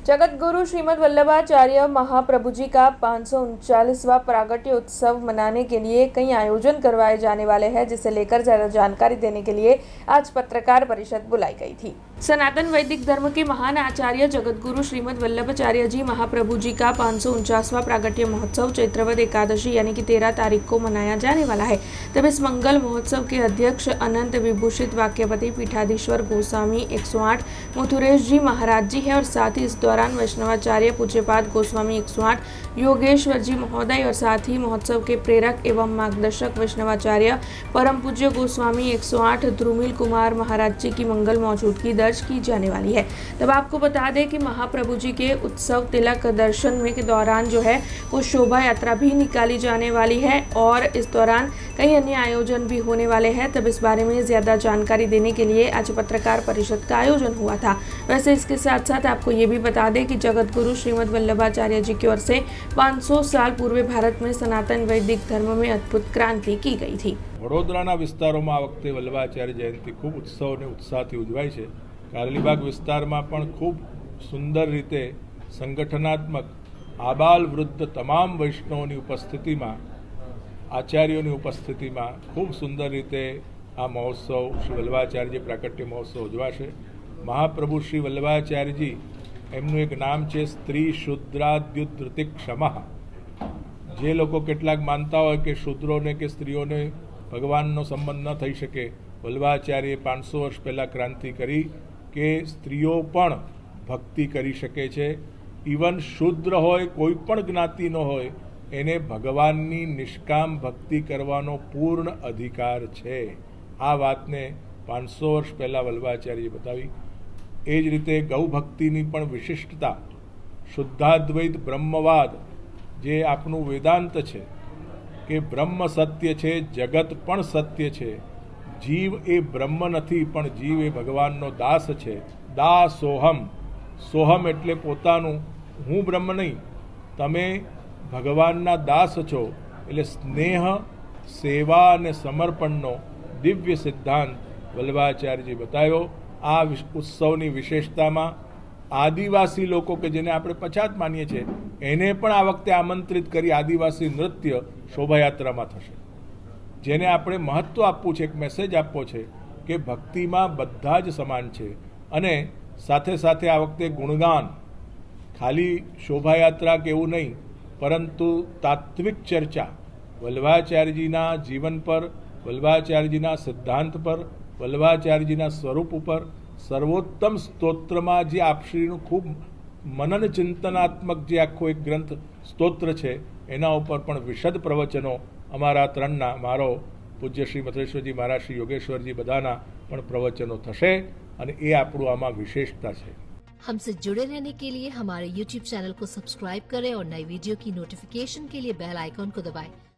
जगतगुरु श्रीमद् वल्लभाचार्य महाप्रभु जी का 539वां प्रागट्य उत्सव मनाने के लिए कई आयोजन करवाए जाने वाले हैं, जिसे लेकर ज्यादा जानकारी देने के लिए आज पत्रकार परिषद बुलाई गई थी। सनातन वैदिक धर्म के महान आचार्य जगतगुरु श्रीमद् वल्लभाचार्य जी महाप्रभु जी का 549वां प्रागट्य महोत्सव चैत्रवद एकादशी यानी कि 13 तारीख को मनाया जाने वाला है। तब इस मंगल महोत्सव के अध्यक्ष अनंत विभूषित वाक्यपति पीठाधीश्वर गोस्वामी 108 मथुरेश जी महाराज जी है और साथ ही इस दौरान वैष्णवाचार्य पूज्यपाद गोस्वामी 108 योगेश्वर जी महोदय और साथ ही महोत्सव के प्रेरक एवं मार्गदर्शक वैष्णवाचार्य परम पूज्य गोस्वामी 108 ध्रुमिल कुमार महाराज जी की मंगल मौजूदगी दर्ज की जाने वाली है। तब आपको बता दें कि महाप्रभु जी के उत्सव तिलक दर्शन में के दौरान जो है वो शोभा यात्रा भी निकाली जाने वाली है और इस दौरान कई अन्य आयोजन भी होने वाले हैं। तब इस बारे में ज्यादा जानकारी देने के लिए आज पत्रकार परिषद का आयोजन हुआ था। वैसे इसके साथ साथ आपको ये भी बता दें कि जगतगुरु श्रीमद् वल्लभाचार्य जी की ओर से 500 साल पूर्व भारत में सनातन वैदिक धर्म में अद्भुत क्रांति की गई थी। વડોદરાના વિસ્તારોમાં આ વખતે વલ્લભાચાર્ય જયંતિ ખૂબ ઉત્સવ અને ઉત્સાહથી ઉજવાય છે। કારેલીબાગ વિસ્તારમાં પણ ખૂબ સુંદર રીતે સંગઠનાત્મક આબાલ વૃદ્ધ તમામ વૈષ્ણવોની ઉપસ્થિતિમાં આચાર્યોની ઉપસ્થિતિમાં ખૂબ સુંદર રીતે આ મહોત્સવ શ્રી વલ્લભાચાર્યજી પ્રાકટ્ય મહોત્સવ ઉજવાશે। મહાપ્રભુ શ્રી વલ્લભાચાર્યજી એમનું એક નામ છે સ્ત્રી શુદ્રાદ્યુદ્રતિ ક્ષમા। જે લોકો કેટલાક માનતા હોય કે શૂદ્રોને કે સ્ત્રીઓને ભગવાનનો સંબંધ ન થઈ શકે, વલ્લભાચાર્યએ 500 વર્ષ પહેલાં ક્રાંતિ કરી કે સ્ત્રીઓ પણ ભક્તિ કરી શકે છે। ઇવન શૂદ્ર હોય, કોઈ પણ જ્ઞાતિનો હોય, એને ભગવાનની નિષ્કામ ભક્તિ કરવાનો પૂર્ણ અધિકાર છે। આ વાતને 500 વર્ષ પહેલાં વલ્લભાચાર્યએ બતાવી। એ જ રીતે ગૌ ભક્તિની પણ વિશિષ્ટતા, શુદ્ધાદ્વૈત બ્રહ્મવાદ જે આપણું વેદાંત છે કે બ્રહ્મ સત્ય છે, જગત પણ સત્ય છે, જીવ એ બ્રહ્મ નથી પણ જીવ એ ભગવાનનો દાસ છે। દાસોહમ, સોહમ એટલે પોતાનું, હું બ્રહ્મ નહીં, તમે ભગવાનના દાસ છો। એટલે સ્નેહ, સેવા અને સમર્પણનો દિવ્ય સિદ્ધાંત વલ્લભાચાર્યજી બતાવ્યો। આ ઉત્સવની વિશેષતામાં આદિવાસી લોકો કે જેને આપણે પછાત માનીએ છીએ એને પણ આ વખતે આમંત્રિત કરી આદિવાસી નૃત્ય શોભાયાત્રામાં થશે, જેને આપણે મહત્ત્વ આપવું છે, એક મેસેજ આપવો છે કે ભક્તિમાં બધા જ સમાન છે। અને સાથે સાથે આ વખતે ગુણગાન, ખાલી શોભાયાત્રા કે એવું નહીં, પરંતુ તાત્વિક ચર્ચા વલ્લભાચાર્યજીના જીવન પર, વલ્લભાચાર્યજીના સિદ્ધાંત પર, વલ્લભાચાર્યજીના સ્વરૂપ ઉપર, સર્વોત્તમ સ્તોત્રમાં જે આપશ્રીનું ખૂબ મનન ચિંતનાત્મક જે આખો એક ગ્રંથ સ્તોત્ર છે એના ઉપર પણ વિશદ પ્રવચનો અમારા ત્રણના, મારો પૂજ્ય શ્રી મથુરેશ્વરજી મહારાજ, શ્રી યોગેશ્વરજી, બધાના પણ પ્રવચનો થશે અને એ આપણું આમાં વિશેષતા છે। हमसे जुड़े रहने के लिए हमारे YouTube चैनल को सब्सक्राइब करें और नई वीडियो की नोटिफिकेशन के लिए बेल आइकॉन को दबाएं।